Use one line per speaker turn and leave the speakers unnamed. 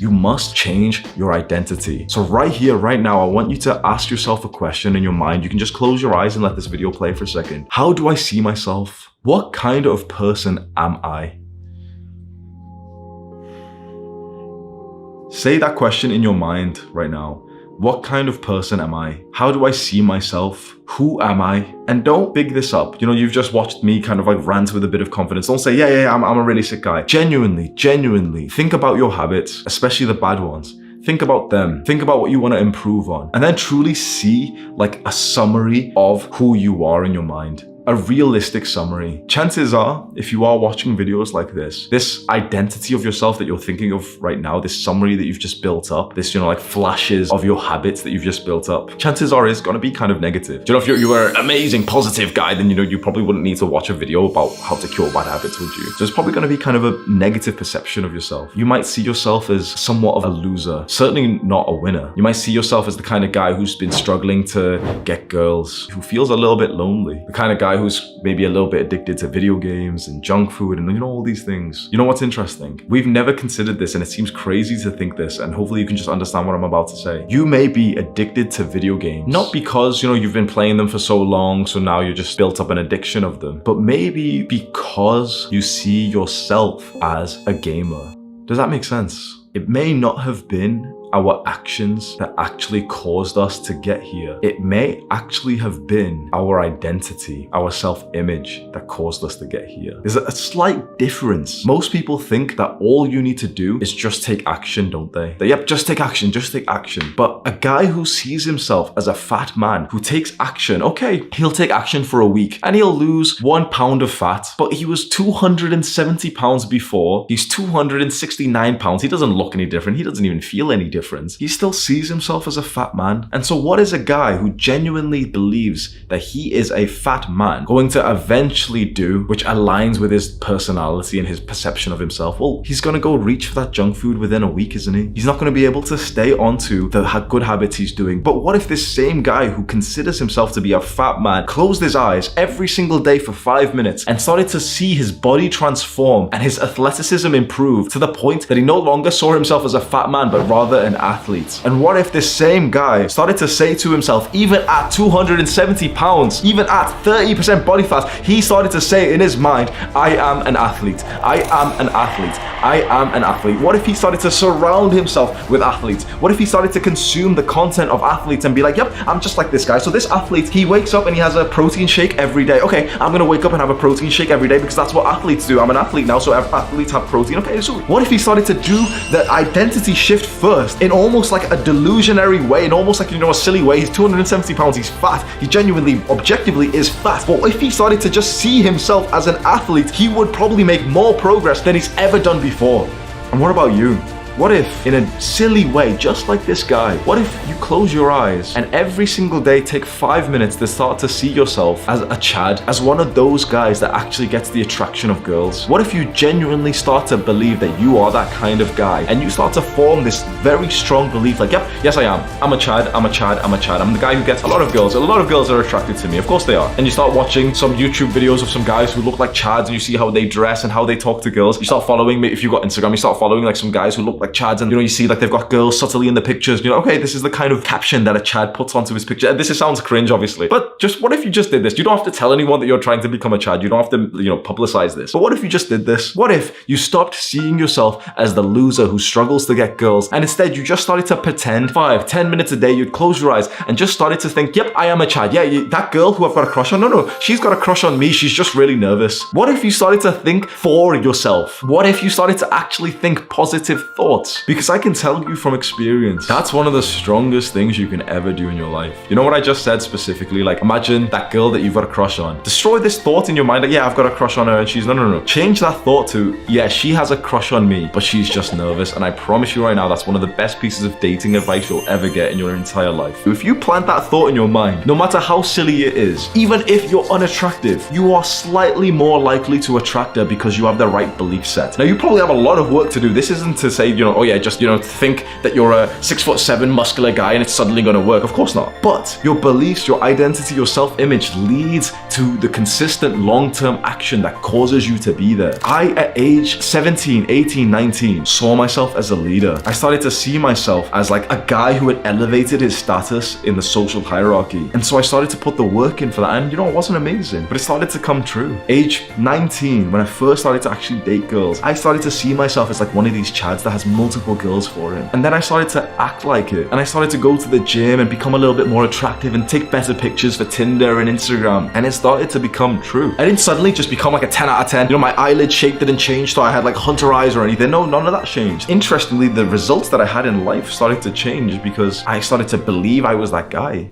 You must change your identity. So right here, right now, I want you to ask yourself a question in your mind. You can just close your eyes and let this video play for a second. How do I see myself? What kind of person am I? Say that question in your mind right now. What kind of person am I? How do I see myself? Who am I? And don't big this up. You know, you've just watched me kind of like rant with a bit of confidence. Don't say, yeah, I'm a really sick guy. Genuinely think about your habits, especially the bad ones. Think about them. Think about what you want to improve on. And then truly see like a summary of who you are in your mind. A realistic summary. Chances are, if you are watching videos like this identity of yourself that you're thinking of right now, this summary that you've just built up, this, you know, like flashes of your habits that you've just built up, chances are it's going to be kind of negative. Do you know, if you were an amazing, positive guy, then, you know, you probably wouldn't need to watch a video about how to cure bad habits, would you? So it's probably going to be kind of a negative perception of yourself. You might see yourself as somewhat of a loser, certainly not a winner. You might see yourself as the kind of guy who's been struggling to get girls, who feels a little bit lonely, the kind of guy who's maybe a little bit addicted to video games and junk food and, you know, all these things. You know what's interesting? We've never considered this, and it seems crazy to think this, and hopefully you can just understand what I'm about to say. You may be addicted to video games, not because, you know, you've been playing them for so long, so now you just built up an addiction of them, but maybe because you see yourself as a gamer. Does that make sense? It may not have been our actions that actually caused us to get here. It may actually have been our identity, our self-image that caused us to get here. There's a slight difference. Most people think that all you need to do is just take action, don't they? That, yep, just take action, just take action. But a guy who sees himself as a fat man who takes action, okay, he'll take action for a week and he'll lose 1 pound of fat, but he was 270 pounds before. He's 269 pounds. He doesn't look any different. He doesn't even feel any different. He still sees himself as a fat man. And so what is a guy who genuinely believes that he is a fat man going to eventually do, which aligns with his personality and his perception of himself? Well, he's going to go reach for that junk food within a week, isn't he? He's not going to be able to stay onto the good habits he's doing. But what if this same guy who considers himself to be a fat man closed his eyes every single day for 5 minutes and started to see his body transform and his athleticism improve to the point that he no longer saw himself as a fat man, but rather an athlete? And what if this same guy started to say to himself, even at 270 pounds, even at 30% body fat, he started to say in his mind, I am an athlete. I am an athlete. I am an athlete. What if he started to surround himself with athletes? What if he started to consume the content of athletes and be like, yep, I'm just like this guy. So this athlete, he wakes up and he has a protein shake every day. Okay, I'm gonna wake up and have a protein shake every day because that's what athletes do. I'm an athlete now, so athletes have protein. Okay, so what if he started to do the identity shift first in almost like a delusionary way, in almost like, you know, a silly way? He's 270 pounds, he's fat. He genuinely, objectively is fat. But if he started to just see himself as an athlete, he would probably make more progress than he's ever done before. And what about you? What if, in a silly way, just like this guy, what if you close your eyes and every single day take 5 minutes to start to see yourself as a Chad, as one of those guys that actually gets the attraction of girls? What if you genuinely start to believe that you are that kind of guy and you start to form this very strong belief like, yep, yes I am. I'm a Chad, I'm a Chad, I'm a Chad. I'm the guy who gets a lot of girls. A lot of girls are attracted to me. Of course they are. And you start watching some YouTube videos of some guys who look like Chads and you see how they dress and how they talk to girls. You start following, if you've got Instagram, you start following like some guys who look like Chads, and, you know, you see like they've got girls subtly in the pictures. You know, okay, this is the kind of caption that a Chad puts onto his picture. And this sounds cringe, obviously, but just what if you just did this? You don't have to tell anyone that you're trying to become a Chad. You don't have to, you know, publicize this. But what if you just did this? What if you stopped seeing yourself as the loser who struggles to get girls, and instead you just started to pretend 5-10 minutes a day, you'd close your eyes and just started to think, yep, I am a Chad. Yeah, that girl who I've got a crush on, no, she's got a crush on me. She's just really nervous. What if you started to think for yourself? What if you started to actually think positive thoughts? Because I can tell you from experience, that's one of the strongest things you can ever do in your life. You know what I just said specifically? Like, imagine that girl that you've got a crush on. Destroy this thought in your mind that, yeah, I've got a crush on her, and she's, no. Change that thought to, yeah, she has a crush on me, but she's just nervous. And I promise you right now, that's one of the best pieces of dating advice you'll ever get in your entire life. If you plant that thought in your mind, no matter how silly it is, even if you're unattractive, you are slightly more likely to attract her because you have the right belief set. Now, you probably have a lot of work to do. This isn't to say, oh yeah, just, think that you're a 6'7" muscular guy and it's suddenly gonna work. Of course not. But your beliefs, your identity, your self-image leads to the consistent long-term action that causes you to be there. I, at age 17, 18, 19, saw myself as a leader. I started to see myself as like a guy who had elevated his status in the social hierarchy. And so I started to put the work in for that. And it wasn't amazing, but it started to come true. Age 19, when I first started to actually date girls, I started to see myself as like one of these chads that has multiple girls for him. And then I started to act like it. And I started to go to the gym and become a little bit more attractive and take better pictures for Tinder and Instagram. And it started to become true. I didn't suddenly just become like a 10 out of 10. My eyelid shape didn't change, so I had like hunter eyes or anything. No, none of that changed. Interestingly, the results that I had in life started to change because I started to believe I was that guy.